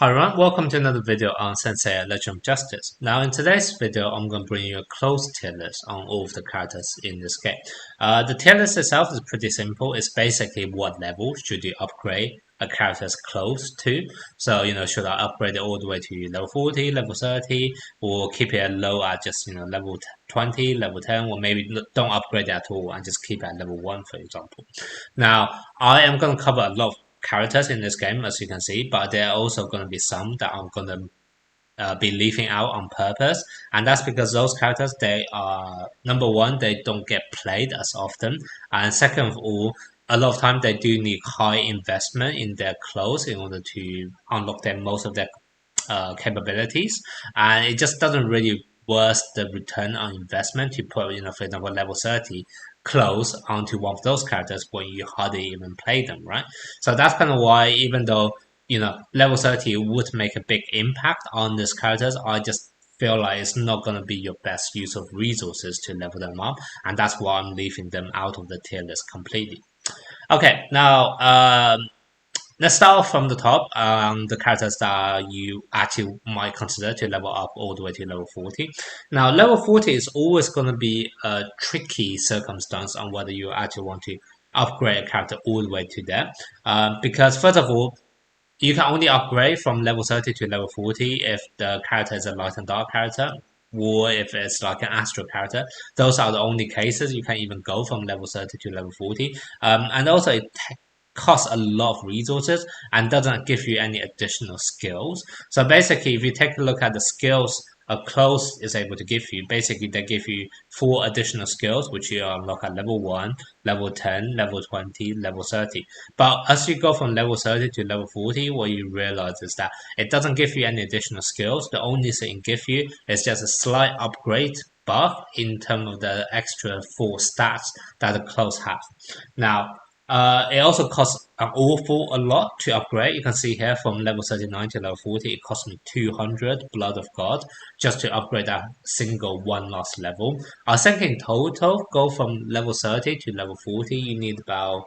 Hi everyone, welcome to another video on Seiya Legend of Justice. Now in today's video, I'm going to bring you a close tier list on all of the characters in this game. The tier list itself is pretty simple. It's basically what level should you upgrade a character's close to. So, should I upgrade it all the way to level 40, level 30, or keep it low at just, level 20, level 10, or maybe don't upgrade it at all and just keep it at level 1, for example. Now, I am going to cover a lot of characters in this game, as you can see, but there are also going to be some that I'm going to be leaving out on purpose, and that's because those characters, they are, number one, they don't get played as often, and second of all, a lot of time they do need high investment in their clothes in order to unlock them most of their capabilities, and it just doesn't really worth the return on investment to put, for example, level 30 close onto one of those characters when you hardly even play them, right? So that's kind of why, even though, level 30 would make a big impact on these characters, I just feel like it's not going to be your best use of resources to level them up, and that's why I'm leaving them out of the tier list completely. Okay, now let's start off from the top. The characters that you actually might consider to level up all the way to level 40. Now, level 40 is always going to be a tricky circumstance on whether you actually want to upgrade a character all the way to there. Because first of all, you can only upgrade from level 30 to level 40 if the character is a light and dark character, or if it's like an astral character. Those are the only cases you can even go from level 30 to level 40. And also, it costs a lot of resources and doesn't give you any additional skills. So basically, if you take a look at the skills a close is able to give you, basically they give you 4 additional skills which you unlock at level 1, level 10, level 20, level 30. But as you go from level 30 to level 40, what you realize is that it doesn't give you any additional skills. The only thing it gives you is just a slight upgrade buff in terms of the extra 4 stats that the close have. Now, it also costs an awful a lot to upgrade. You can see here from level 39 to level 40, it cost me 200 Blood of God just to upgrade that single one last level. I think in total, go from level 30 to level 40, you need about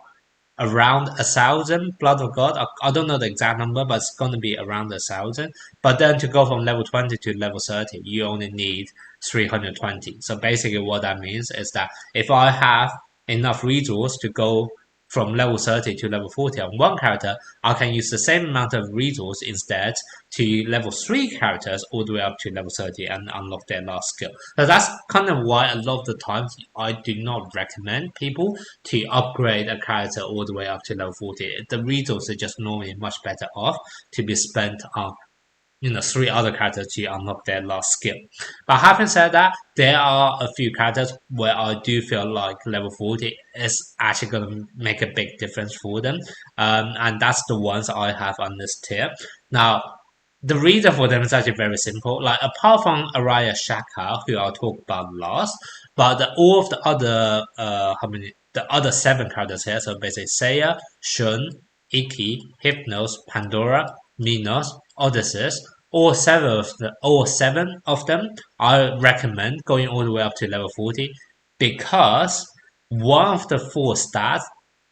around 1,000 Blood of God. I don't know the exact number, but it's going to be around 1,000. But then to go from level 20 to level 30, you only need 320. So basically what that means is that if I have enough resource to go from level 30 to level 40 on one character, I can use the same amount of resource instead to level 3 characters all the way up to level 30 and unlock their last skill. So that's kind of why a lot of the times I do not recommend people to upgrade a character all the way up to level 40. The resources are just normally much better off to be spent on 3 other characters to unlock their last skill. But having said that, there are a few characters where I do feel like level 40 is actually going to make a big difference for them. And that's the ones I have on this tier. Now, the reason for them is actually very simple. Like, apart from Araya Shaka, who I'll talk about last, but all of the other, the other 7 characters here, so basically Seiya, Shun, Iki, Hypnos, Pandora, Minos, Odysseus, all seven of them, I recommend going all the way up to level 40 because one of the 4 stats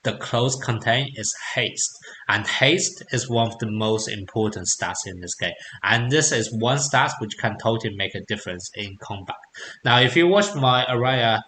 the clothes contain is haste, and haste is one of the most important stats in this game. And this is one stat which can totally make a difference in combat. Now, if you watch my Araya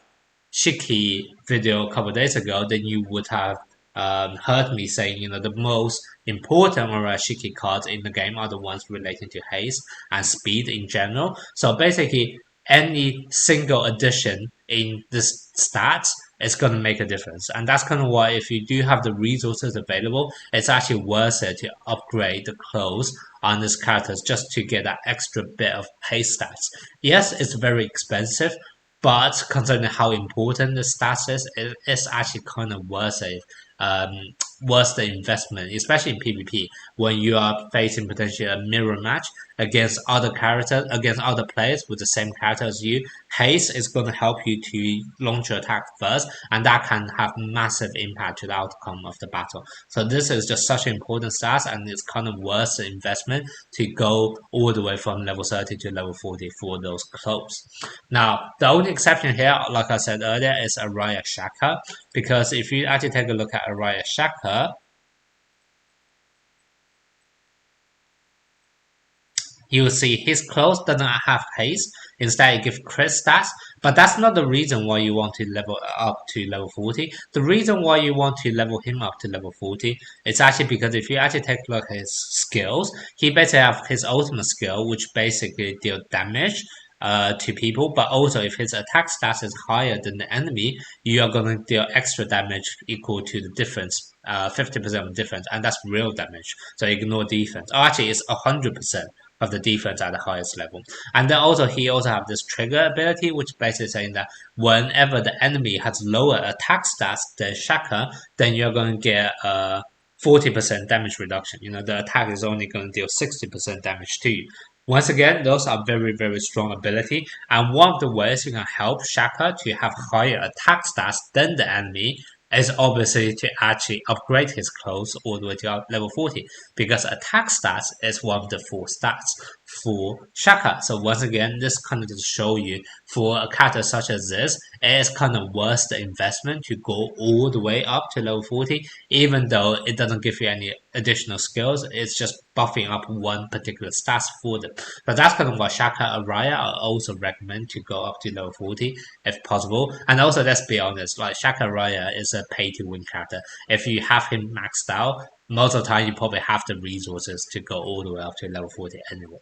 Shiki video a couple days ago, then you would have heard me saying, the most important Shiki cards in the game are the ones relating to haste and speed in general. So basically, any single addition in this stats is going to make a difference. And that's kind of why if you do have the resources available, it's actually worth it to upgrade the clothes on these characters just to get that extra bit of haste stats. Yes, it's very expensive, but considering how important the stats is, it's actually kind of worth it. Worth the investment, especially in PvP when you are facing potentially a mirror match against other characters, against other players with the same character as you. Haste is going to help you to launch your attack first, and that can have massive impact to the outcome of the battle. So this is just such an important stat, and it's kind of worth the investment to go all the way from level 30 to level 40 for those clothes. Now, the only exception here, like I said earlier, is Araya Shaka, because if you actually take a look at Araya Shaka, you will see his clothes doesn't have haste. Instead, it gives crit stats. But that's not the reason why you want to level up to level 40. The reason why you want to level him up to level 40 is actually because if you actually take a look at his skills, he basically have his ultimate skill, which basically deal damage to people, but also if his attack stats is higher than the enemy, you are going to deal extra damage equal to the difference, 50% of difference, and that's real damage. So ignore defense. Oh, actually, it's 100% of the defense at the highest level. And then also he also have this trigger ability, which basically saying that whenever the enemy has lower attack stats than Shaka, then you're going to get 40% damage reduction. The attack is only going to deal 60% damage to you. Once again, those are very, very strong ability. And one of the ways you can help Shaka to have higher attack stats than the enemy is obviously to actually upgrade his clothes all the way to level 40, because attack stats is one of the 4 stats for Shaka. So once again, this kind of just show you for a character such as this, it is kind of worth the investment to go all the way up to level 40, even though it doesn't give you any additional skills. It's just buffing up one particular stats for them. But that's kind of what Shaka Araya I also recommend to go up to level 40 if possible. And also, let's be honest, like Shaka Araya is a pay to win character. If you have him maxed out, most of the time you probably have the resources to go all the way up to level 40 anyway.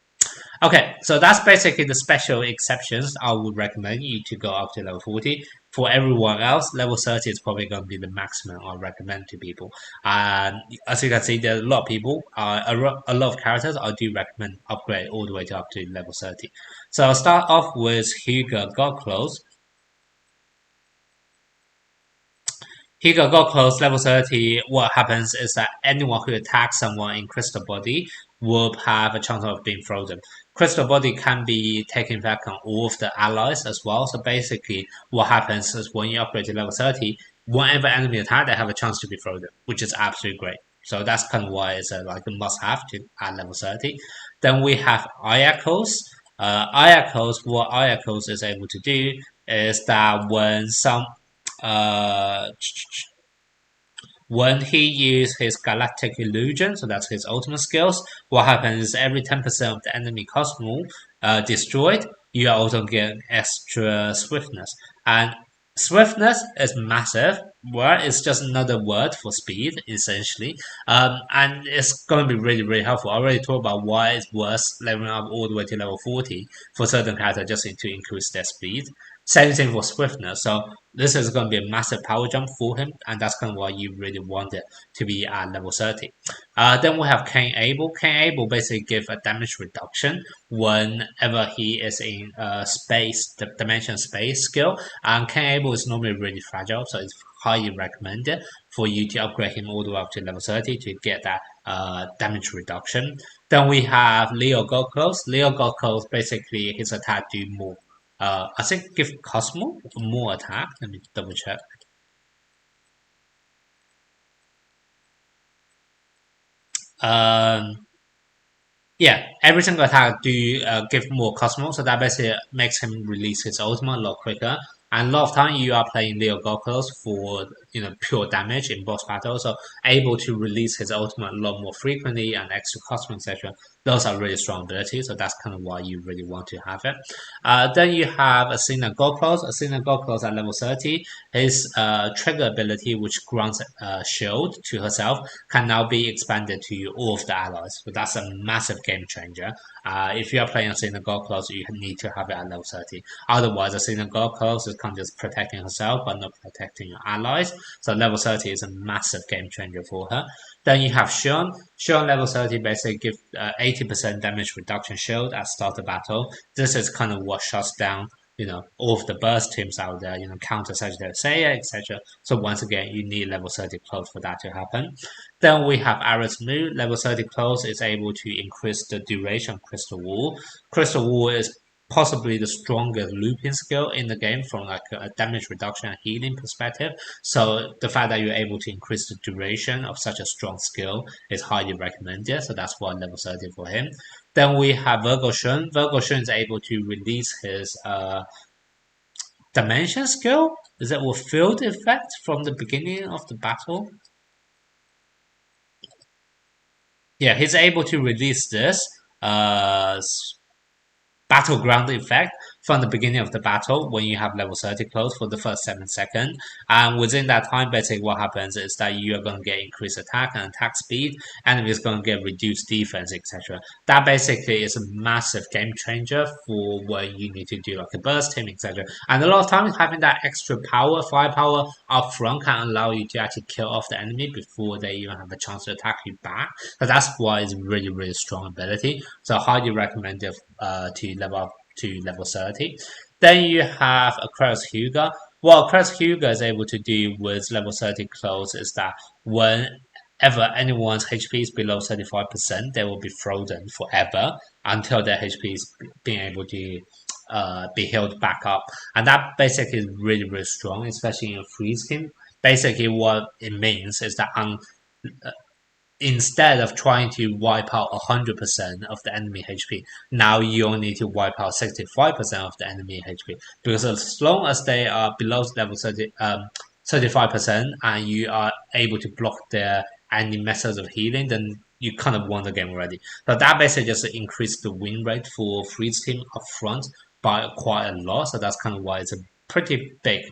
Okay, so that's basically the special exceptions I would recommend you to go up to level 40. For everyone else, level 30 is probably going to be the maximum I recommend to people. And as you can see, there are a lot of people, a lot of characters I do recommend upgrade all the way to up to level 30. So I'll start off with Hugo Godclothes. Hugo Godclothes level 30, what happens is that anyone who attacks someone in Crystal Body will have a chance of being frozen. Crystal Body can be taken back on all of the allies as well. So basically, what happens is when you upgrade to level 30, whenever enemy attack, they have a chance to be frozen, which is absolutely great. So that's kind of why it's like a must-have to at level 30. Then we have Ayakos. What Ayakos is able to do is that uh, when he uses his Galactic Illusion, so that's his ultimate skills, what happens is every 10% of the enemy cosmo destroyed, you also get extra swiftness. And swiftness is massive, where it's just another word for speed, essentially. And it's going to be really, really helpful. I already talked about why it's worth leveling up all the way to level 40 for certain characters just to increase their speed. Same thing for swiftness. So this is going to be a massive power jump for him, and that's kind of why you really want it to be at level 30. Then we have Cain Abel. Cain Abel basically gives a damage reduction whenever he is in space, the dimension space skill. And Cain Abel is normally really fragile, so it's highly recommended for you to upgrade him all the way up to level 30 to get that damage reduction. Then we have Leo Godclothes. Leo Godclothes basically his attack do more. I think give Cosmo more attack. Let me double check. Yeah, every single attack do give more Cosmo, so that basically makes him release his ultimate a lot quicker. And a lot of time you are playing Leo Goggles for pure damage in boss battle, so able to release his ultimate a lot more frequently and extra Cosmo, etc. Those are really strong abilities, so that's kind of why you really want to have it. Then you have Athena Goggles. Athena Goggles at level 30. His trigger ability, which grants shield to herself, can now be expanded to all of the allies. So that's a massive game changer. If you are playing Athena Goggles, you need to have it at level 30. Otherwise, Athena Goggles is kind of just protecting herself but not protecting your allies. So level 30 is a massive game changer for her. Then you have Sean. Sean level 30 basically gives 80% damage reduction shield at start of battle. This is kind of what shuts down all of the burst teams out there, counter Sagittarius Seiya, etc. So once again, you need level 30 close for that to happen. Then we have Aris Mu. Level 30 close is able to increase the duration of Crystal Wall. Crystal Wall is possibly the strongest looping skill in the game from like a damage reduction and healing perspective. So the fact that you're able to increase the duration of such a strong skill is highly recommended. So that's why level 30 for him. Then we have Virgo Shun. Virgo Shun is able to release his dimension skill. Is it with field effect from the beginning of the battle? Yeah, he's able to release this battleground effect from the beginning of the battle when you have level 30 close for the first 7 seconds. And within that time, basically what happens is that you are going to get increased attack and attack speed, enemies going to get reduced defense, etc. That basically is a massive game changer for when you need to do like a burst team, etc. And a lot of times having that extra firepower up front can allow you to actually kill off the enemy before they even have a chance to attack you back. So that's why it's really strong ability. So I highly recommend it to level up to level 30. Then you have Aquarius Hyuga. What Aquarius Hyuga is able to do with level 30 close is that whenever anyone's HP is below 35%, they will be frozen forever until their HP is being able to be healed back up. And that basically is really strong, especially in a freeze team. Basically, what it means is that instead of trying to wipe out 100% of the enemy HP, now you only need to wipe out 65% of the enemy HP. Because as long as they are below level 35% and you are able to block their any methods of healing, then you kind of won the game already. So that basically just increased the win rate for freeze team up front by quite a lot. So that's kind of why it's a pretty big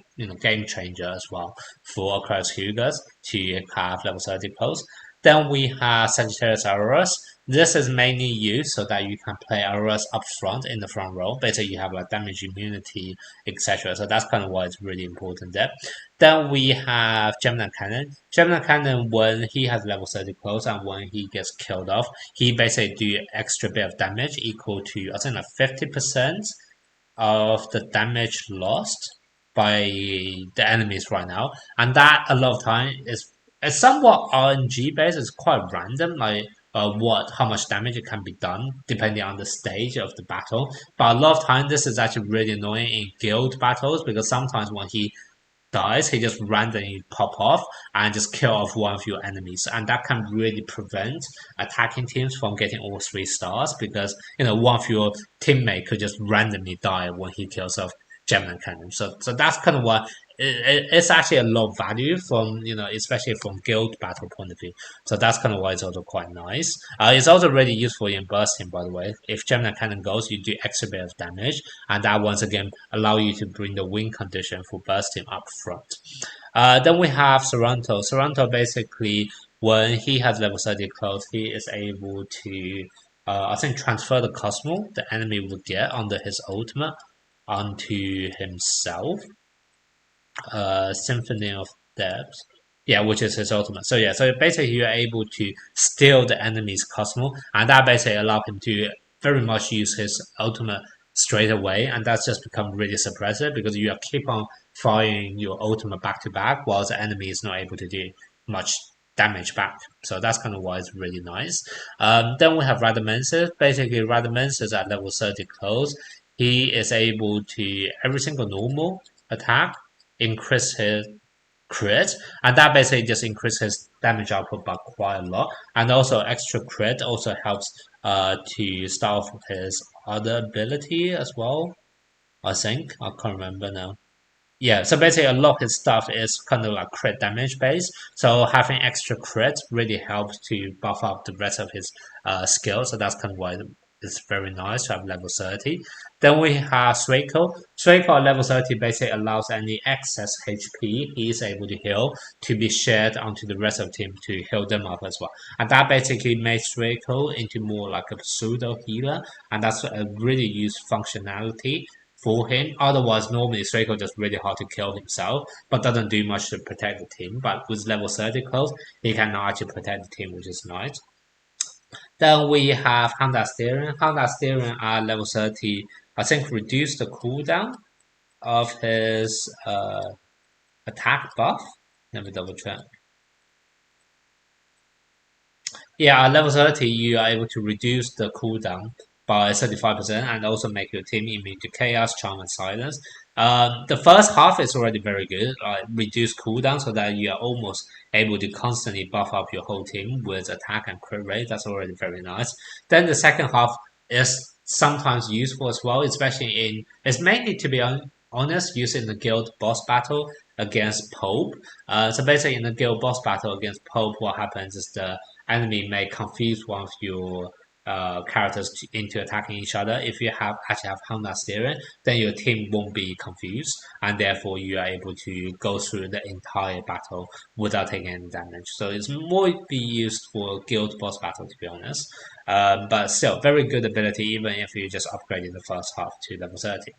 game changer as well for Aquarius Hyugas to have level 30 close. Then we have Sagittarius Auroras. This is mainly used so that you can play Auroras up front in the front row. Basically, you have like damage immunity, etc. So that's kind of why it's really important there. Then we have Gemini Cannon. Gemini Cannon, when he has level 30 close and when he gets killed off, he basically do extra bit of damage equal to, I think, like 50% of the damage lost by the enemies right now. And that, a lot of time, is it's somewhat RNG based. It's quite random, like how much damage it can be done depending on the stage of the battle. But a lot of time, this is actually really annoying in guild battles because sometimes when he dies, he just randomly pop off and just kill off one of your enemies, and that can really prevent attacking teams from getting all 3 stars because one of your teammate could just randomly die when he kills off Gemini Cannon. So that's kind of why it's actually a lot of value from especially from guild battle point of view. So that's kind of why it's also quite nice. It's also really useful in bursting, by the way. If Gemini Cannon goes, you do extra bit of damage, and that once again allow you to bring the win condition for bursting up front. Then we have Sorrento. Sorrento basically, when he has level 30 close, he is able to I think transfer the Cosmo the enemy would get under his ultimate onto himself. Symphony of Depths, yeah, which is his ultimate. So yeah, so basically you're able to steal the enemy's Cosmo, and that basically allows him to very much use his ultimate straight away, and that's just become really suppressive because you keep on firing your ultimate back to back, while the enemy is not able to do much damage back. So that's kind of why it's really nice. Then we have Radamancer. Basically, Radamancer at level 30 close. He is able to every single normal attack increase his crit, and that basically just increases his damage output by quite a lot. And also extra crit also helps to start off his other ability as well. I think I can't remember now. Yeah, so basically a lot of his stuff is kind of like crit damage based. So having extra crit really helps to buff up the rest of his skills. So that's kind of why it's very nice to have level 30. Then we have Suiko. Suiko at level 30 basically allows any excess HP he is able to heal to be shared onto the rest of the team to heal them up as well. And that basically makes Suiko into more like a pseudo healer, and that's a really used functionality for him. Otherwise, normally Suiko just really hard to kill himself, but doesn't do much to protect the team. But with level 30 close, he can now actually protect the team, which is nice. Then we have Honda Steering. Honda Steering at level 30, I think reduced the cooldown of his attack buff. Let me double check. Yeah, at level 30, you are able to reduce the cooldown by 35% and also make your team immune to chaos, charm, and silence. The first half is already very good, reduce cooldown so that you are almost able to constantly buff up your whole team with attack and crit rate. That's already very nice. Then the second half is sometimes useful as well, especially it's mainly, to be honest, used in the guild boss battle against Pope. So basically in the guild boss battle against Pope, what happens is the enemy may confuse one of your characters into attacking each other. If you actually have Honda steering, then your team won't be confused, and therefore you are able to go through the entire battle without taking any damage. So it's more be used for guild boss battle, to be honest. But still, very good ability, even if you just upgrade in the first half to level 30.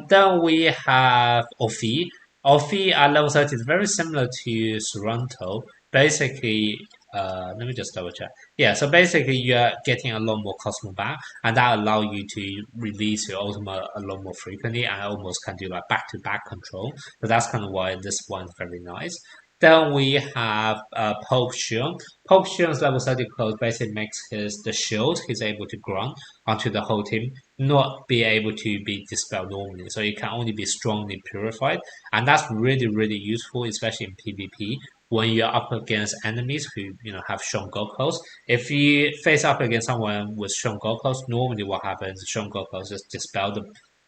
Then we have Ophi. Ophi at level 30 is very similar to Sorrento. Basically, let me just double check. Yeah, so basically you're getting a lot more Cosmo back, and that allow you to release your ultimate a lot more frequently, and almost can do like back-to-back control. So that's kind of why this one's very nice. Then we have Pope Shion. Pope Shion's level 30 close basically makes the shield he's able to grant onto the whole team not be able to be dispelled normally. So it can only be strongly purified, and that's really, really useful, especially in PvP when you're up against enemies who have strong Gokos. If you face up against someone with strong Gokos, normally what happens is strong Gokos just dispel the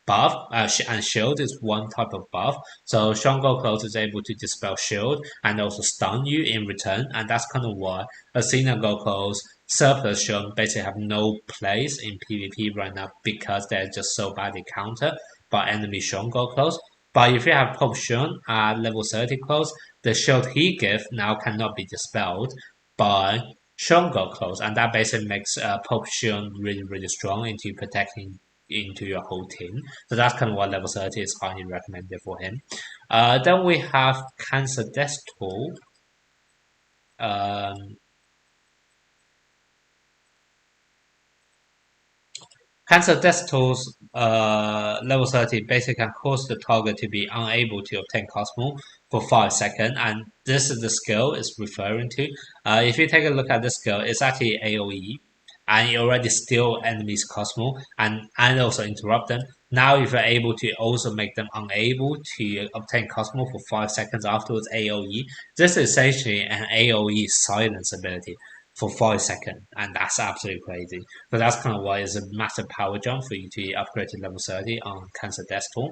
buff, and shield is one type of buff. So strong Gokos is able to dispel shield and also stun you in return, and that's kind of why Athena Gokos surplus shield basically have no place in PvP right now because they're just so badly countered by enemy strong Gokos. But if you have Pope Shun at level 30 close, the shield he gives now cannot be dispelled by Shungo close, and that basically makes Pope Shun really, really strong into protecting into your whole team. So that's kind of why level 30 is highly recommended for him. Then we have Cancer Desktop. Cancer Desktop's level 30 basically can cause the target to be unable to obtain Cosmo for 5 seconds, and this is the skill it's referring to. If you take a look at this skill, it's actually AoE, and you already steal enemies' Cosmo and also interrupt them. Now, if you're able to also make them unable to obtain Cosmo for 5 seconds afterwards AoE, this is essentially an AoE silence ability for 5 seconds, and that's absolutely crazy. But that's kind of why it's a massive power jump for you to upgrade to level 30 on Cancer Desktop.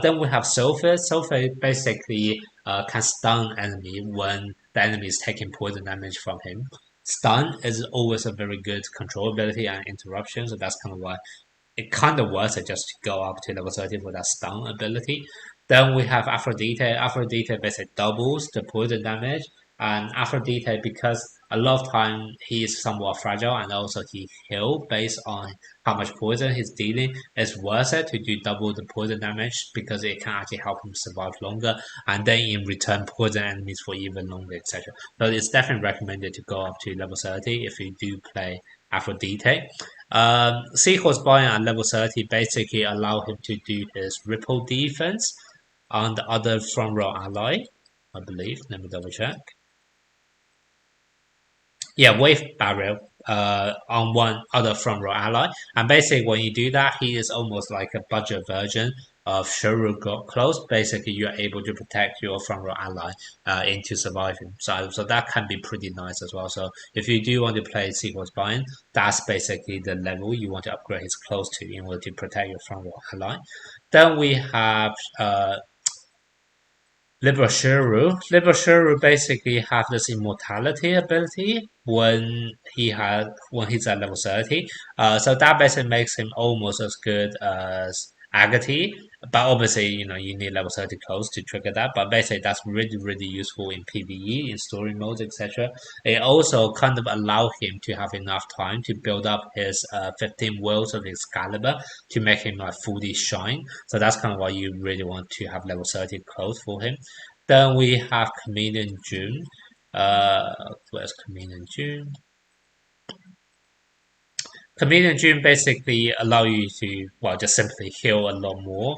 Then we have Sulfur. Sulfur basically can stun enemy when the enemy is taking poison damage from him. Stun is always a very good control ability and interruption, so that's kind of why it kind of worth it just to go up to level 30 for that stun ability. Then we have Aphrodite. Aphrodite basically doubles the poison damage, and Aphrodite, because a lot of time he is somewhat fragile and also he heal based on how much poison he's dealing, it's worth it to do double the poison damage because it can actually help him survive longer and then in return poison enemies for even longer, etc. So it's definitely recommended to go up to level 30 if you do play Aphrodite. Seahorse Bion at level 30 basically allow him to do his ripple defense on the other front row ally, I believe. Let me double check. Yeah, wave barrier on one other front row ally, and basically when you do that, he is almost like a budget version of Shuru Close. Basically, you're able to protect your front row ally into surviving. So that can be pretty nice as well. So if you do want to play Sequence Bind, that's basically the level you want to upgrade his close to in order to protect your front row ally. Then we have Libashuru basically have this immortality ability when he's at level 30. So that basically makes him almost as good as Agati. But obviously, you need level 30 close to trigger that. But basically, that's really, really useful in PvE, in story modes, etc. It also kind of allow him to have enough time to build up his 15 Worlds of Excalibur to make him like fully shine. So that's kind of why you really want to have level 30 close for him. Then we have Chameleon June. Where's Chameleon June? Chameleon June basically allow you to, well, just simply heal a lot more.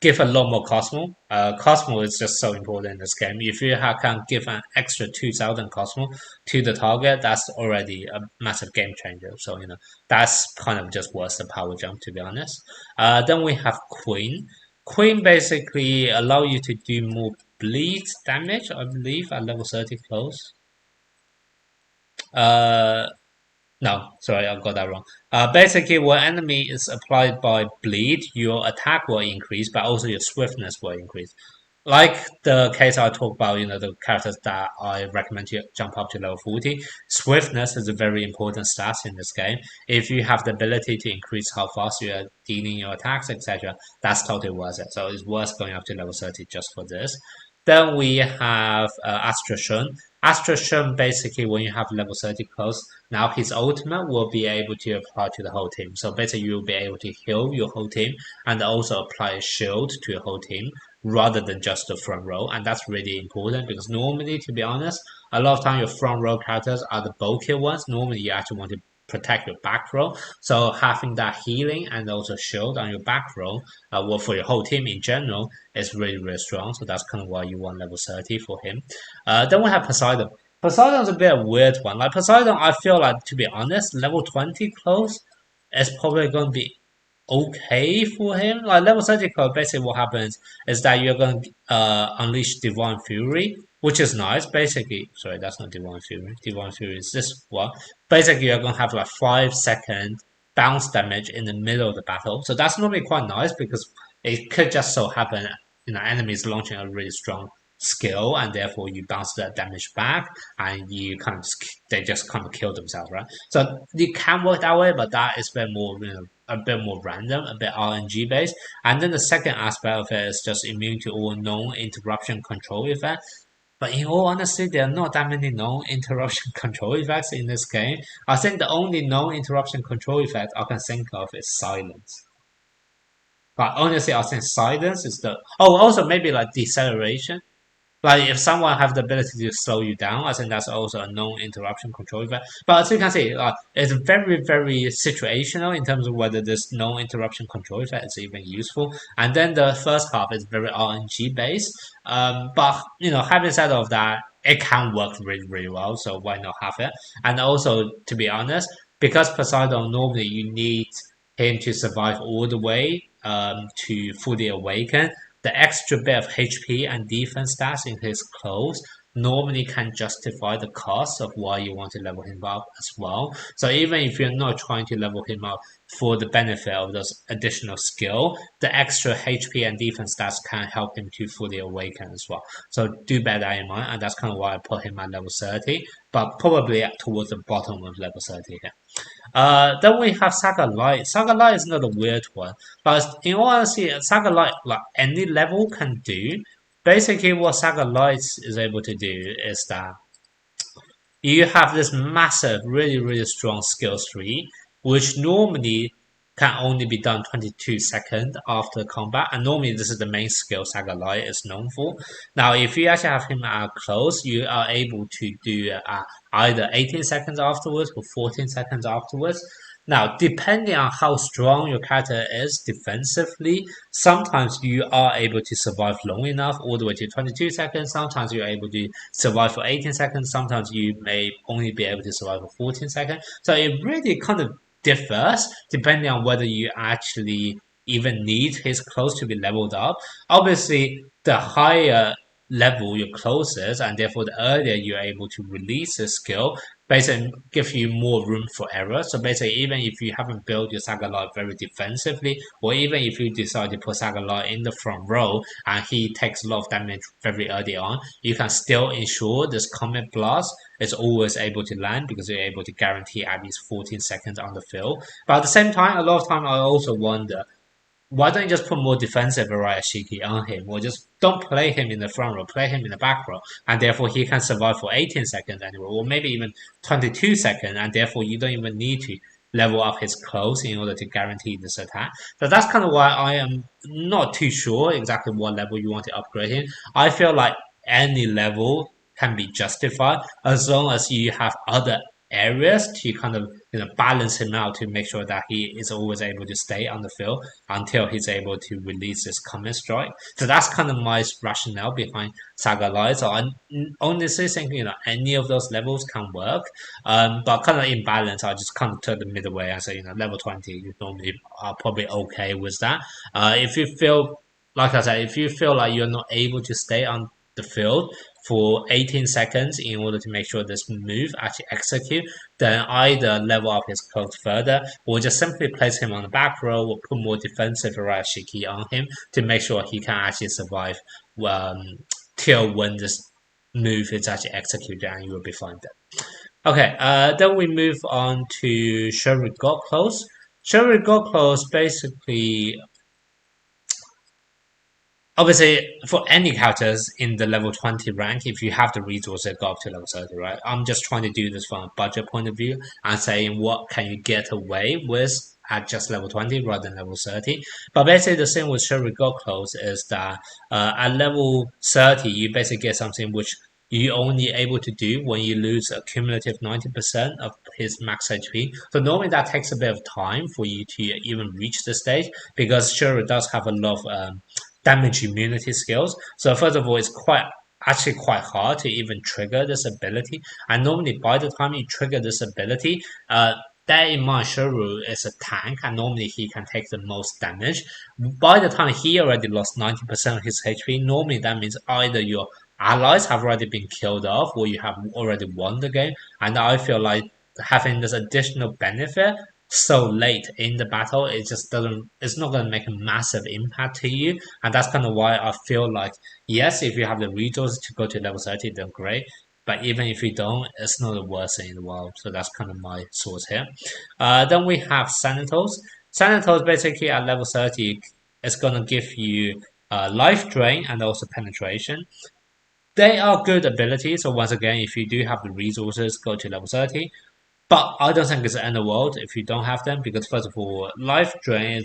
Give a lot more Cosmo. Cosmo is just so important in this game. If you can give an extra 2,000 Cosmo to the target, that's already a massive game changer. So, that's kind of just worth the power jump, to be honest. Then we have Queen. Queen basically allow you to do more bleed damage, I believe, at level 30 close. No, sorry, I got that wrong. Basically, when enemy is applied by bleed, your attack will increase, but also your swiftness will increase. Like the case I talked about, the characters that I recommend you jump up to level 40, swiftness is a very important stat in this game. If you have the ability to increase how fast you are dealing your attacks, etc., that's totally worth it. So it's worth going up to level 30 just for this. Then we have Astra Shun. Astra Shun, basically, when you have level 30 close, now his ultimate will be able to apply to the whole team. So basically, you will be able to heal your whole team and also apply a shield to your whole team rather than just the front row. And that's really important because normally, to be honest, a lot of time your front row characters are the bulkier ones. Normally, you actually want to protect your back row. So having that healing and also shield on your back row, well, for your whole team in general, is really, really strong. So that's kind of why you want level 30 for him. Then we have Poseidon. Poseidon's a bit of a weird one. Like Poseidon, I feel like, to be honest, level 20 close is probably going to be okay for him. Like level 30 code, basically what happens is that you're going to unleash Divine Fury, which is nice. Basically, sorry, that's not Divine Fury. Divine Fury is this one. Basically, you're going to have like 5-second bounce damage in the middle of the battle. So that's normally quite nice because it could just so happen, enemies launching a really strong skill and therefore you bounce that damage back and you kind of they just kind of kill themselves, right? So you can work that way, but that is a bit more, a bit more random, a bit RNG based. And then the second aspect of it is just immune to all known interruption control effects. But in all honesty, there are not that many known interruption control effects in this game. I think the only known interruption control effect I can think of is silence. But honestly, I think silence is the. Oh, also maybe like deceleration. Like if someone have the ability to slow you down, I think that's also a known interruption control effect. But as you can see, it's very, very situational in terms of whether this known interruption control effect is even useful. And then the first half is very RNG based. But having said all of that, it can work really, really well. So why not have it? And also, to be honest, because Poseidon normally you need him to survive all the way to fully awaken, the extra bit of HP and defense stats in his clothes normally can justify the cost of why you want to level him up as well. So even if you're not trying to level him up for the benefit of those additional skill, the extra HP and defense stats can help him to fully awaken as well. So do bear that in mind, and that's kind of why I put him at level 30, but probably towards the bottom of level 30 here. Then we have Saga Light. Saga Light is another weird one. But in all honesty, Saga Light, like any level can do. Basically, what Saga Light is able to do is that you have this massive, really, really strong skill tree, which normally can only be done 22 seconds after combat. And normally this is the main skill Saga Light is known for. Now, if you actually have him at close, you are able to do either 18 seconds afterwards or 14 seconds afterwards. Now, depending on how strong your character is defensively, sometimes you are able to survive long enough, all the way to 22 seconds. Sometimes you're able to survive for 18 seconds. Sometimes you may only be able to survive for 14 seconds. So it really kind of differs depending on whether you actually even need his clothes to be leveled up. Obviously, the higher level your clothes is, and therefore the earlier you're able to release the skill, basically gives you more room for error. So basically, even if you haven't built your Saga Light very defensively, or even if you decide to put Saga Light in the front row and he takes a lot of damage very early on, you can still ensure this Comet Blast is always able to land because you're able to guarantee at least 14 seconds on the field. But at the same time, a lot of time I also wonder, why don't you just put more defensive Shiki on him, or just don't play him in the front row, play him in the back row, and therefore he can survive for 18 seconds anyway, or maybe even 22 seconds, and therefore you don't even need to level up his clothes in order to guarantee this attack. So that's kind of why I am not too sure exactly what level you want to upgrade him. I feel like any level can be justified as long as you have other areas to kind of balance him out to make sure that he is always able to stay on the field until he's able to release his common strike. So that's kind of my rationale behind Saga Light. So I honestly think any of those levels can work, but kind of in balance, I just kind of took the middle way and say level 20 you normally are probably okay with that. If you feel like I said, if you feel like you're not able to stay on the field for 18 seconds in order to make sure this move actually execute, then either level up his clothes further or just simply place him on the back row or put more defensive Arashiki on him to make sure he can actually survive till when this move is actually executed and you will be fine then. Okay, then we move on to Sherry God Clothes. Sherry God Clothes basically, obviously, for any characters in the level 20 rank, if you have the resources, go up to level 30, right? I'm just trying to do this from a budget point of view and saying what can you get away with at just level 20 rather than level 30. But basically, the thing with Sherry God Clothes is that at level 30, you basically get something which you only able to do when you lose a cumulative 90% of his max HP. So normally that takes a bit of time for you to even reach the stage because Shura does have a lot of damage immunity skills. So first of all, it's actually quite hard to even trigger this ability. And normally by the time you trigger this ability, bear in mind Shuru is a tank and normally he can take the most damage. By the time he already lost 90% of his HP, normally that means either your allies have already been killed off or you have already won the game. And I feel like having this additional benefit so late in the battle, it's not going to make a massive impact to you. And that's kind of why I feel like, yes, if you have the resources to go to level 30, then great. But even if you don't, it's not the worst thing in the world. So that's kind of my source here. Then we have Sanitos. Sanitos basically at level 30 is going to give you life drain and also penetration. They are good abilities, so once again, if you do have the resources, go to level 30. But I don't think it's the end of the world if you don't have them, because first of all, life drain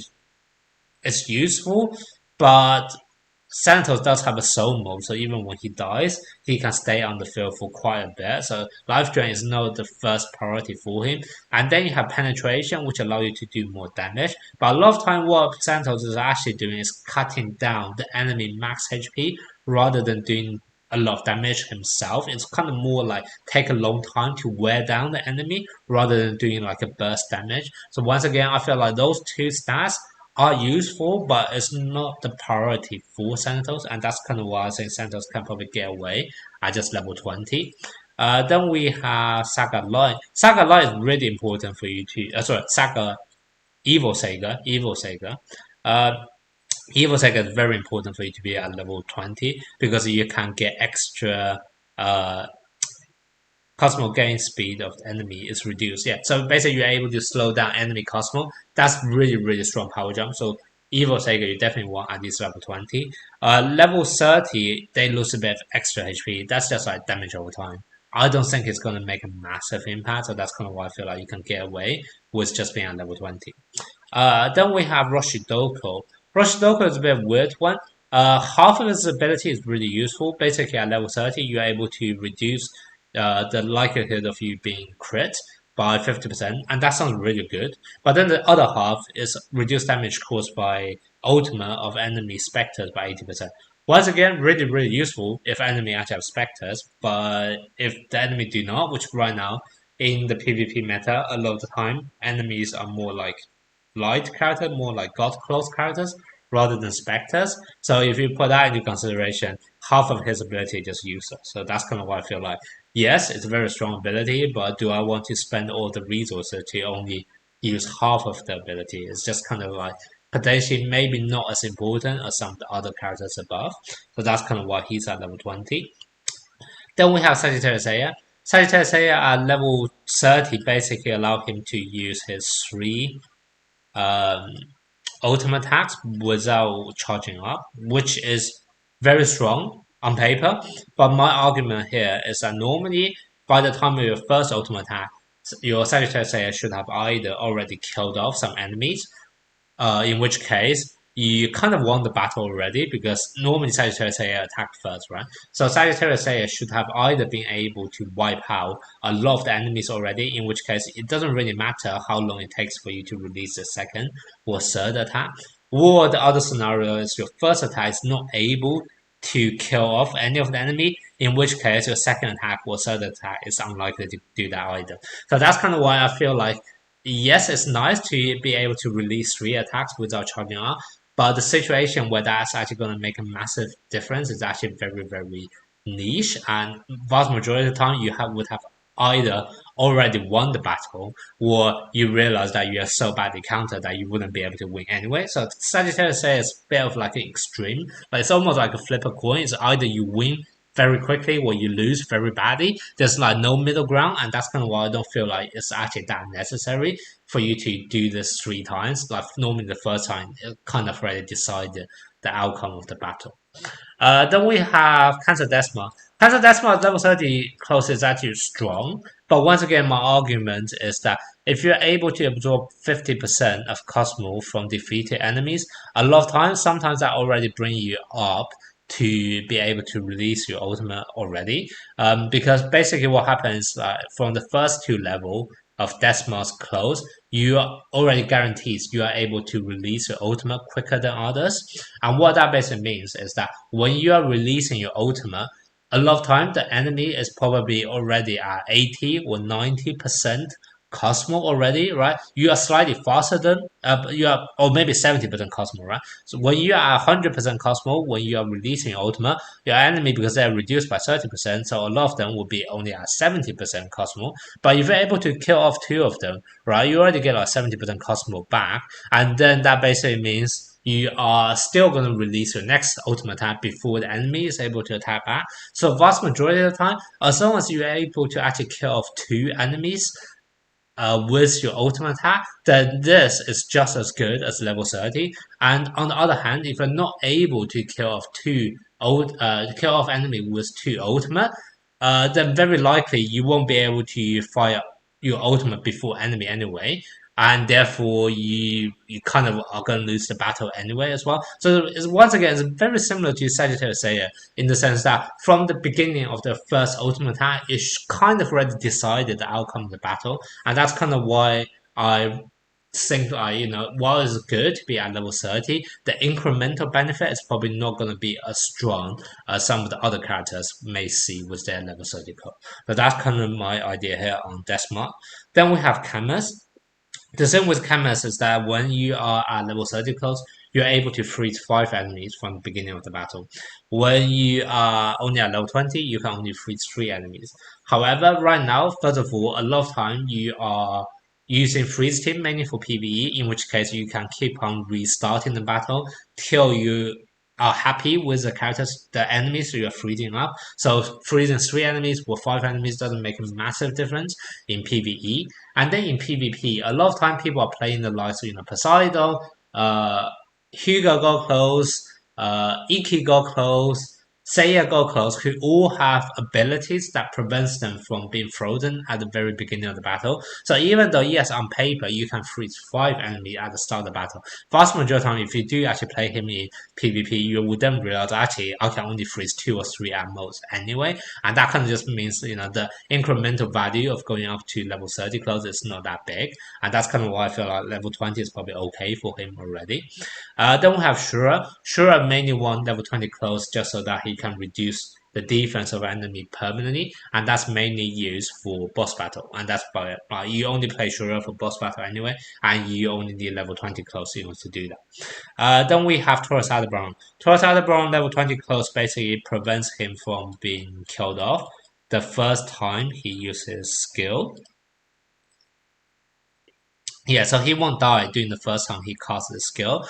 is useful, but Santos does have a soul mode, so even when he dies, he can stay on the field for quite a bit. So life drain is not the first priority for him. And then you have penetration, which allow you to do more damage. But a lot of time, what Santos is actually doing is cutting down the enemy max HP rather than doing a lot of damage himself. It's kind of more like take a long time to wear down the enemy rather than doing like a burst damage. So once again, I feel like those two stats are useful, but it's not the priority for Santos, and that's kind of why I think Santos can probably get away at just level 20. Then we have Saga Light. Saga Light is really important for you to. Saga Evil Sega. Evil Sega. Evil Sega is very important for you to be at level 20 because you can get extra Cosmo gain speed of the enemy is reduced. Yeah, so basically you're able to slow down enemy Cosmo. That's really strong power jump. So Evil Sega you definitely want at least level 20. Level 30, they lose a bit of extra HP. That's just like damage over time. I don't think it's going to make a massive impact, so that's kind of why I feel like you can get away with just being at level 20. Then we have Roshidoko. Roshidoko is a bit of a weird one. Half of its ability is really useful. Basically, at level 30, you're able to reduce the likelihood of you being crit by 50%, and that sounds really good. But then the other half is reduced damage caused by ultimate of enemy specters by 80%. Once again, really useful if enemy actually have specters, but if the enemy do not, which right now in the PvP meta, a lot of the time enemies are more like light characters, more like god close characters rather than specters. So if you put that into consideration, half of his ability is just useless. So that's kind of why I feel like, yes, it's a very strong ability, but do I want to spend all the resources to only use half of the ability? It's just kind of like potentially maybe not as important as some of the other characters above. So that's kind of why he's at level 20. Then we have Sagittarius Seiya. Sagittarius Seiya at level 30 basically allow him to use his 3 ultimate attacks without charging up, which is very strong on paper. But my argument here is that normally, by the time of your first ultimate attack, your Sagittarius Seiya should have either already killed off some enemies, in which case you kind of won the battle already because normally Sagittarius Seiya attack first, right? So Sagittarius Seiya should have either been able to wipe out a lot of the enemies already, in which case it doesn't really matter how long it takes for you to release the second or third attack. Or the other scenario is your first attack is not able to kill off any of the enemy, in which case your second attack or third attack is unlikely to do that either. So that's kind of why I feel like, yes, it's nice to be able to release 3 attacks without charging up, but the situation where that's actually going to make a massive difference is actually very niche, and vast majority of the time would have either already won the battle or you realize that you are so badly countered that you wouldn't be able to win anyway. So Sagittarius is a bit of like an extreme. Like it's almost like a flip a coin. It's either you win very quickly or you lose very badly. There's like no middle ground, and that's kind of why I don't feel like it's actually that necessary for you to do this 3 times. Like normally the first time it kind of already decided the outcome of the battle. Then we have Cancer Desma. Cancer Desma level 30 close is actually strong, but once again, my argument is that if you're able to absorb 50% of Cosmo from defeated enemies, a lot of times, sometimes that already bring you up to be able to release your ultimate already. Because basically what happens from the first 2 level of Desma's close, you are already guarantees you are able to release your ultimate quicker than others. And what that basically means is that when you are releasing your ultimate, a lot of time the enemy is probably already at 80 or 90% Cosmo already, right? You are slightly faster than you are, or maybe 70% Cosmo, right? So when you are 100% Cosmo, when you are releasing your ultimate, your enemy, because they're reduced by 30%, so a lot of them will be only at 70% Cosmo. But if you're able to kill off 2 of them, right, you already get like 70% Cosmo back, and then that basically means you are still going to release your next ultimate attack before the enemy is able to attack back. So vast majority of the time, as long as you're able to actually kill off 2 enemies with your ultimate attack, then this is just as good as level 30. And on the other hand, if you're not able to kill off kill off enemy with 2 ultimate, then very likely you won't be able to fire your ultimate before enemy anyway, and therefore you kind of are going to lose the battle anyway as well. So once again, it's very similar to Sagittarius Seiya in the sense that from the beginning of the first ultimate attack, it kind of already decided the outcome of the battle, and that's kind of why I think while it's good to be at level 30, the incremental benefit is probably not going to be as strong as some of the other characters may see with their level 30 code. But that's kind of my idea here on Desmart. Then we have Camus. The same with Camus is that when you are at level 30 close, you're able to freeze 5 enemies from the beginning of the battle. When you are only at level 20, you can only freeze 3 enemies. However, right now, first of all, a lot of time you are using freeze team mainly for PvE, in which case you can keep on restarting the battle till you are happy with the characters, the enemies you're freezing up. So freezing 3 enemies or 5 enemies doesn't make a massive difference in PvE. And then in PvP, a lot of time people are playing the likes of Poseidon, Hugo go close, Iki go close, Seiya go close, who all have abilities that prevents them from being frozen at the very beginning of the battle. So even though yes, on paper you can freeze 5 enemies at the start of the battle, vast majority of the time if you do actually play him in PvP, you would then realize actually I can only freeze 2 or 3 at most anyway, and that kind of just means the incremental value of going up to level 30 close is not that big, and that's kind of why I feel like level 20 is probably okay for him already. Then we have Shura. Shura mainly want level 20 close just so that he can reduce the defense of enemy permanently, and that's mainly used for boss battle. And that's why you only play Shura for boss battle anyway, and you only need level 20 close in order to do that. Then we have Taurus Aldebaran. Taurus Aldebaran level 20 close basically prevents him from being killed off the first time he uses skill. Yeah, so he won't die during the first time he casts the skill.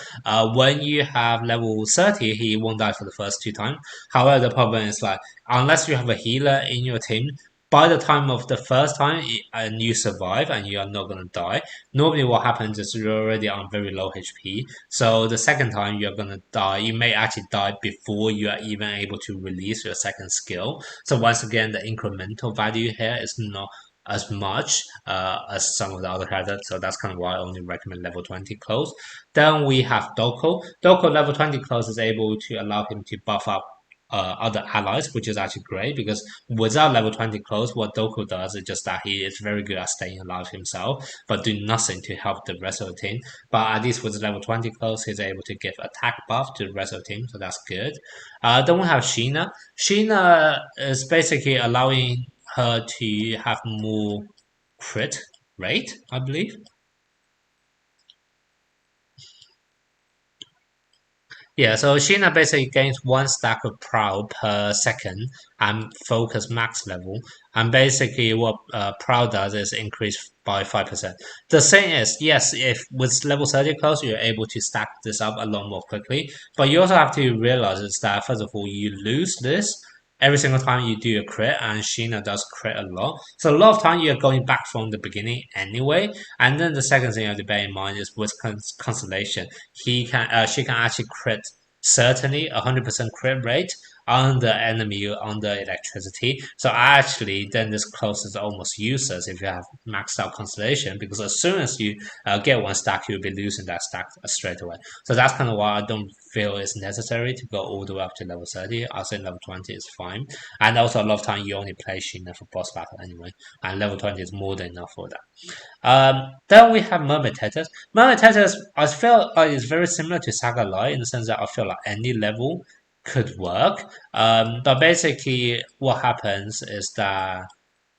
When you have level 30, he won't die for the first 2 times. However, the problem is like, unless you have a healer in your team, by the time of the first time and you survive and you are not going to die, normally what happens is you're already on very low HP. So the second time you're going to die, you may actually die before you are even able to release your second skill. So once again, the incremental value here is not as much as some of the other characters, so that's kind of why I only recommend level 20 close. Then we have Doko. Doko level 20 close is able to allow him to buff up other allies, which is actually great because without level 20 close, what Doko does is just that he is very good at staying alive himself, but do nothing to help the rest of the team. But at least with level 20 close, he's able to give attack buff to the rest of the team, so that's good. Then we have Sheena. Sheena is basically allowing her to have more crit rate, I believe. Yeah, so Sheena basically gains one stack of Prowl per second and focus max level. And basically, what Prowl does is increase by 5%. The thing is, yes, if with level 30 close, you're able to stack this up a lot more quickly. But you also have to realize is that, first of all, you lose this every single time you do a crit, and Sheena does crit a lot. So a lot of time you're going back from the beginning anyway. And then the second thing you have to bear in mind is with Constellation, she can actually crit certainly 100% crit rate on the enemy under electricity. So actually, then this close is almost useless if you have maxed out Constellation, because as soon as you get one stack, you'll be losing that stack straight away. So that's kind of why I don't feel it's necessary to go all the way up to level 30. I'll say level 20 is fine. And also, a lot of time you only play Sheena for boss battle anyway, and level 20 is more than enough for that. Then we have Mermaid Tetris. Mermaid Tetris, I feel like it's very similar to Saga Light in the sense that I feel like any level could work. But basically, what happens is that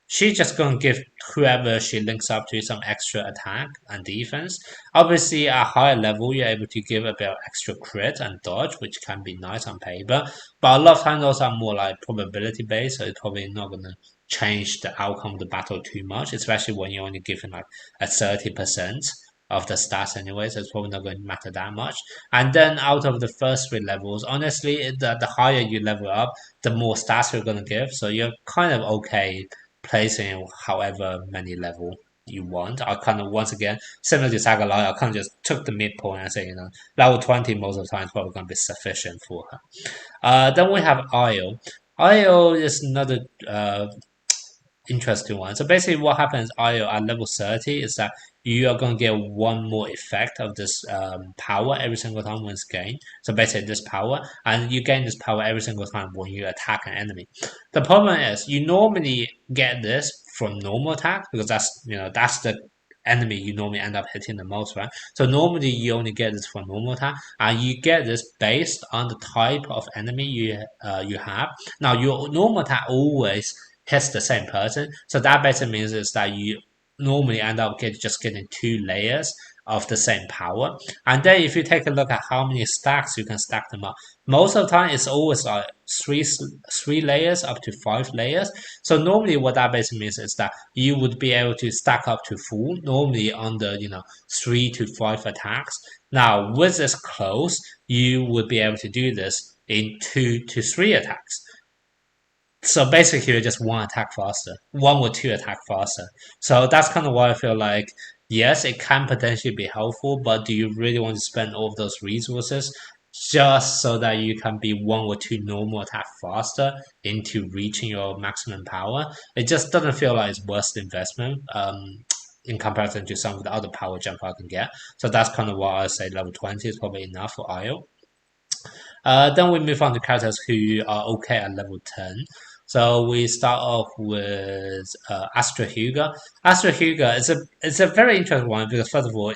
she's just gonna give whoever she links up to some extra attack and defense. Obviously, at higher level, you're able to give a bit of extra crit and dodge, which can be nice on paper. But a lot of times, those are more like probability based, so it's probably not gonna change the outcome of the battle too much, especially when you're only given like a 30% of the stats anyway, so it's probably not going to matter that much. And then out of the first three levels, honestly, the higher you level up, the more stats you're going to give. So you're kind of okay placing however many level you want. I kind of, once again, similar to Saga Light, I kind of just took the midpoint and say, level 20 most of the time is probably going to be sufficient for her. Then we have Io. Io is another interesting one. So basically, what happens IO at level 30 is that you are going to get one more effect of this power every single time when it's gained. So basically, this power, and you gain this power every single time when you attack an enemy. The problem is you normally get this from normal attack because that's the enemy you normally end up hitting the most, right? So normally you only get this from normal attack, and you get this based on the type of enemy you have. Now your normal attack always hits the same person. So that basically means is that you normally end up just getting two layers of the same power. And then if you take a look at how many stacks you can stack them up, most of the time it's always like three layers up to 5 layers. So normally what that basically means is that you would be able to stack up to full, normally under 3 to 5 attacks. Now with this close, you would be able to do this in 2 to 3 attacks. So basically, you're just one attack faster, one or two attack faster. So that's kind of why I feel like, yes, it can potentially be helpful, but do you really want to spend all of those resources just so that you can be one or two normal attack faster into reaching your maximum power? It just doesn't feel like it's worth the investment. In comparison to some of the other power jump I can get. So that's kind of why I say level 20 is probably enough for IO. Then we move on to characters who are okay at level 10. So we start off with Astra Huga. Astra Huga is a very interesting one because first of all,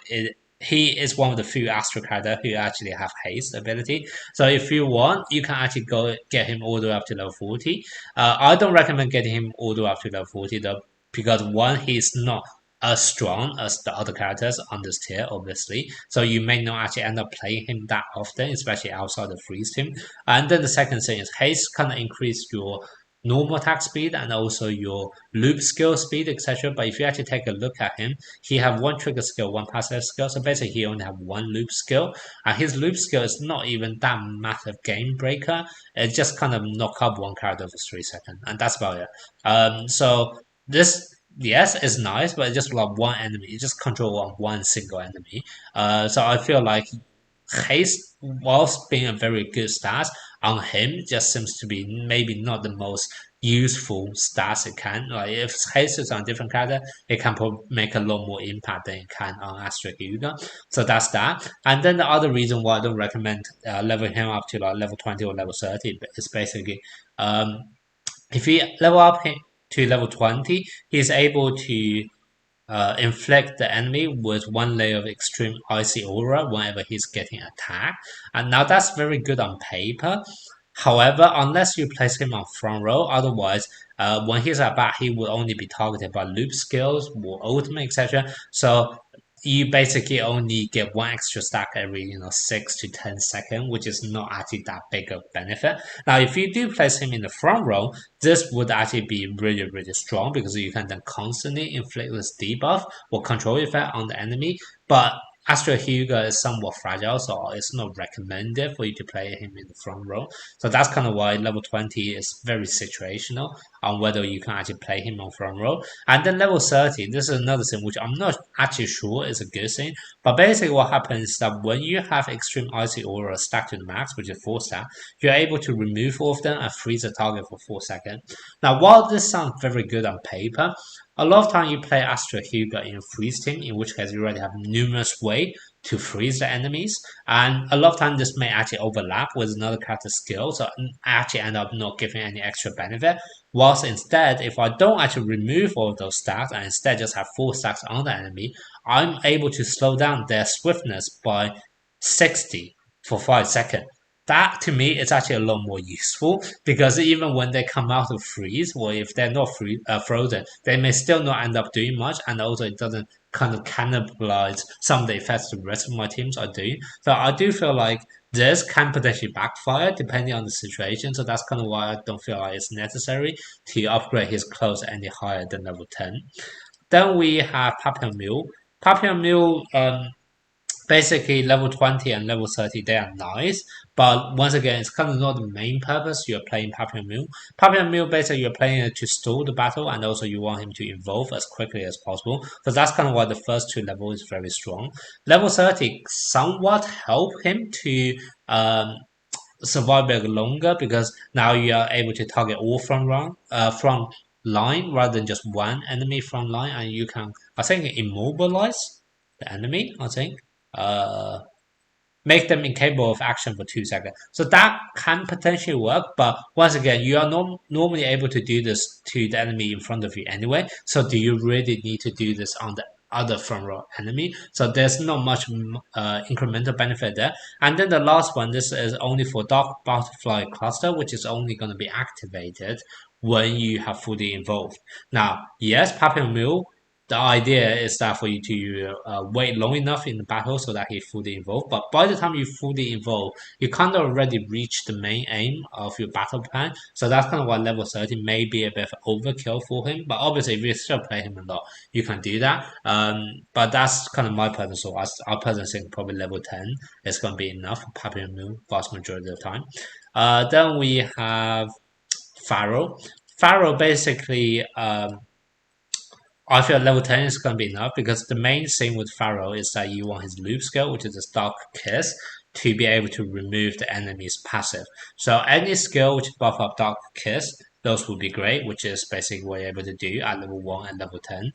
he is one of the few Astra characters who actually have haste ability. So if you want, you can actually go get him all the way up to level 40. I don't recommend getting him all the way up to level 40 though, because one, he's not as strong as the other characters on this tier, obviously. So you may not actually end up playing him that often, especially outside the freeze team. And then the second thing is haste kind of increase your normal attack speed and also your loop skill speed, etc. But if you actually take a look at him, he have one trigger skill, one passive skill. So basically, he only have one loop skill, and his loop skill is not even that massive game breaker. It just kind of knock up one character for 3 seconds, and that's about it. So this yes, it's nice, but it's just like one enemy. You just control one single enemy. So I feel like haste, whilst being a very good stat on him, just seems to be maybe not the most useful stats it can. Like if haste is on a different character, it can make a lot more impact than it can on Astra Hyuga. So that's that. And then the other reason why I don't recommend leveling him up to like level 20 or level 30 is basically if you level up to level 20, he's able to inflict the enemy with one layer of extreme icy aura whenever he's getting attacked. And now that's very good on paper. However, unless you place him on front row, otherwise, when he's at bat, he will only be targeted by loop skills or ultimate, etc. So you basically only get one extra stack every 6 to 10 seconds, which is not actually that big of benefit. Now, if you do place him in the front row, this would actually be really strong because you can then constantly inflict this debuff or control effect on the enemy. But Astro Hyuga is somewhat fragile, so it's not recommended for you to play him in the front row. So that's kind of why level 20 is very situational on whether you can actually play him on front row. And then level 30, this is another thing which I'm not actually sure is a good thing. But basically what happens is that when you have Extreme Icy Aura stacked to the max, which is 4 stack, you're able to remove all of them and freeze the target for 4 seconds. Now, while this sounds very good on paper, a lot of time you play Astro Hyuga in a freeze team, in which case you already have numerous ways to freeze the enemies, and a lot of time this may actually overlap with another character's skill, so I actually end up not giving any extra benefit. Whilst instead, if I don't actually remove all of those stacks and instead just have 4 stacks on the enemy, I'm able to slow down their swiftness by 60 for 5 seconds. That to me is actually a lot more useful because even when they come out of freeze, or if they're not frozen, they may still not end up doing much, and also it doesn't kind of cannibalize some of the effects the rest of my teams are doing. So I do feel like this can potentially backfire depending on the situation. So that's kind of why I don't feel like it's necessary to upgrade his clothes any higher than level 10. Then we have Papillon Mule. Papillon Mule, basically level 20 and level 30, they are nice, but once again, it's kind of not the main purpose you're playing Papillon Mule. Papillon Mule, basically you're playing it to stall the battle, and also you want him to evolve as quickly as possible, so that's kind of why the first 2 levels is very strong. Level 30 somewhat help him to survive a bit longer because now you are able to target all front line rather than just one enemy front line, and you can, I think, immobilize the enemy, I think. Make them incapable of action for 2 seconds. So that can potentially work, but once again, you are normally able to do this to the enemy in front of you anyway. So do you really need to do this on the other front row enemy? So there's not much incremental benefit there. And then the last one, this is only for Dark Butterfly Cluster, which is only going to be activated when you have fully evolved. Now, yes, Papillon Mule, the idea is that for you to wait long enough in the battle so that he fully evolve. But by the time you fully evolve, you kind of already reach the main aim of your battle plan. So that's kind of why level 30 may be a bit of overkill for him. But obviously, if you still play him a lot, you can do that. But that's kind of my personal thought. I personally think probably level 10 is going to be enough for Papillon Moon vast majority of the time. Then we have Pharaoh. Pharaoh basically I feel level 10 is going to be enough because the main thing with Pharaoh is that you want his loop skill, which is a Dark Kiss, to be able to remove the enemy's passive. So any skill which buff up Dark Kiss, those would be great, which is basically what you're able to do at level 1 and level 10.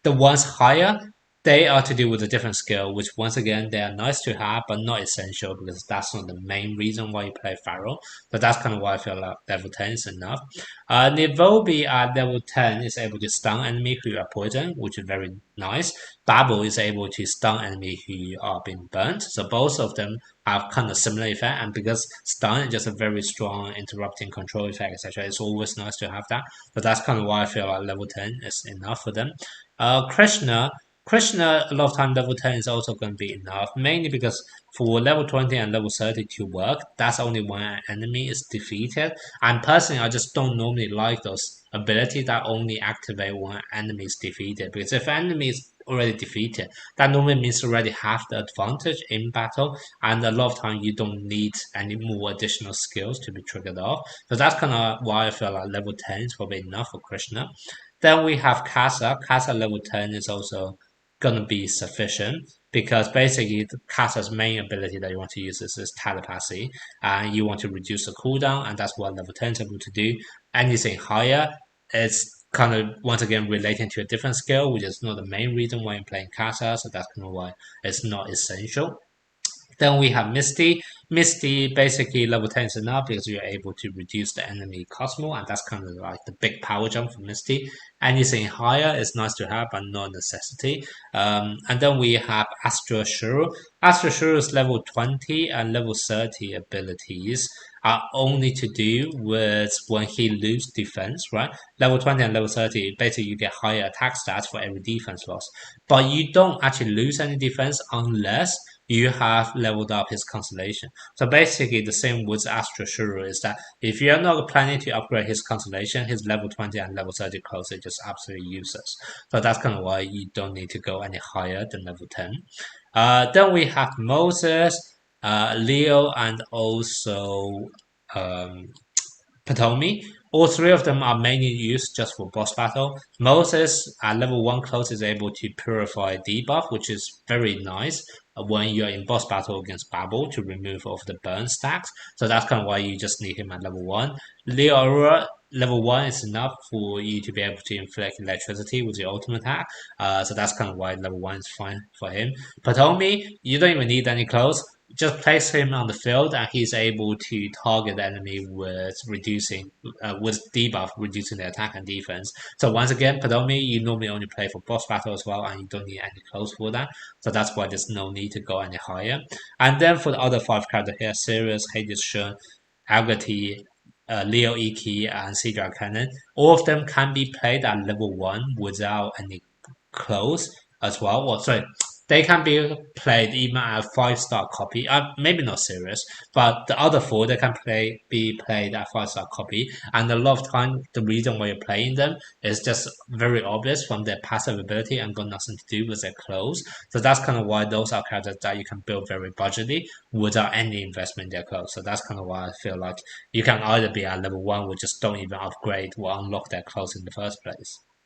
The ones higher, they are to do with a different skill, which once again, they are nice to have, but not essential because that's not the main reason why you play Pharaoh. But that's kind of why I feel like level 10 is enough. Nivobi at level 10 is able to stun enemy who are poisoned, which is very nice. Babel is able to stun enemy who are being burnt. So both of them have kind of similar effect, and because stun is just a very strong interrupting control effect, etc., it's always nice to have that. But that's kind of why I feel like level 10 is enough for them. Krishna, a lot of time level 10 is also going to be enough, mainly because for level 20 and level 30 to work, that's only when an enemy is defeated. And personally, I just don't normally like those abilities that only activate when an enemy is defeated. Because if an enemy is already defeated, that normally means you already have the advantage in battle. And a lot of time, you don't need any more additional skills to be triggered off. So that's kind of why I feel like level 10 is probably enough for Krishna. Then we have Kasa. Kasa level 10 is also gonna be sufficient because basically Kasa's main ability that you want to use is telepathy, and you want to reduce the cooldown, and that's what level 10 is able to do. Anything higher, it's kind of once again relating to a different skill, which is not the main reason why you're playing Kasa, so that's kind of why it's not essential. Then we have Misty. Misty, basically level 10 is enough because you're able to reduce the enemy Cosmo, and that's kind of like the big power jump for Misty. Anything higher is nice to have, but not a necessity. And then we have Astra Shuru. Astra Shuru is level 20 and level 30 abilities. are only to do with when he loses defense, right? Level 20 and level 30, basically you get higher attack stats for every defense loss. But you don't actually lose any defense unless you have leveled up his constellation. So basically the same with Astra Shuru is that if you're not planning to upgrade his constellation, his level 20 and level 30 clothes are just absolutely useless. So that's kind of why you don't need to go any higher than level 10. Then we have Moses, Leo, and also um, Ptolemy. All three of them are mainly used just for boss battle. Moses at level 1 close is able to purify debuff, which is very nice when you're in boss battle against Babel to remove all of the burn stacks. So that's kind of why you just need him at level 1. Leo Aurora, level 1 is enough for you to be able to inflict electricity with your ultimate attack. So that's kind of why level 1 is fine for him. Ptolemy, you don't even need any clothes. Just place him on the field and he's able to target the enemy with debuff, reducing the attack and defense. So once again, Ptolemy, you normally only play for boss battle as well, and you don't need any clothes for that. So that's why there's no need to go any higher. And then for the other 5 characters here, Sirius, Hades Shun, Agati, Leo Iki, and Cedar Cannon, all of them can be played at level 1 without any clothes as well. Well, sorry, they can be played even at 5-star copy. Maybe not serious, but the other 4 they can be played at 5-star copy. And a lot of time, the reason why you're playing them is just very obvious from their passive ability and got nothing to do with their clothes. So that's kind of why those are characters that you can build very budgetly without any investment in their clothes. So that's kind of why I feel like you can either be at level 1 or just don't even upgrade or unlock their clothes in the first place.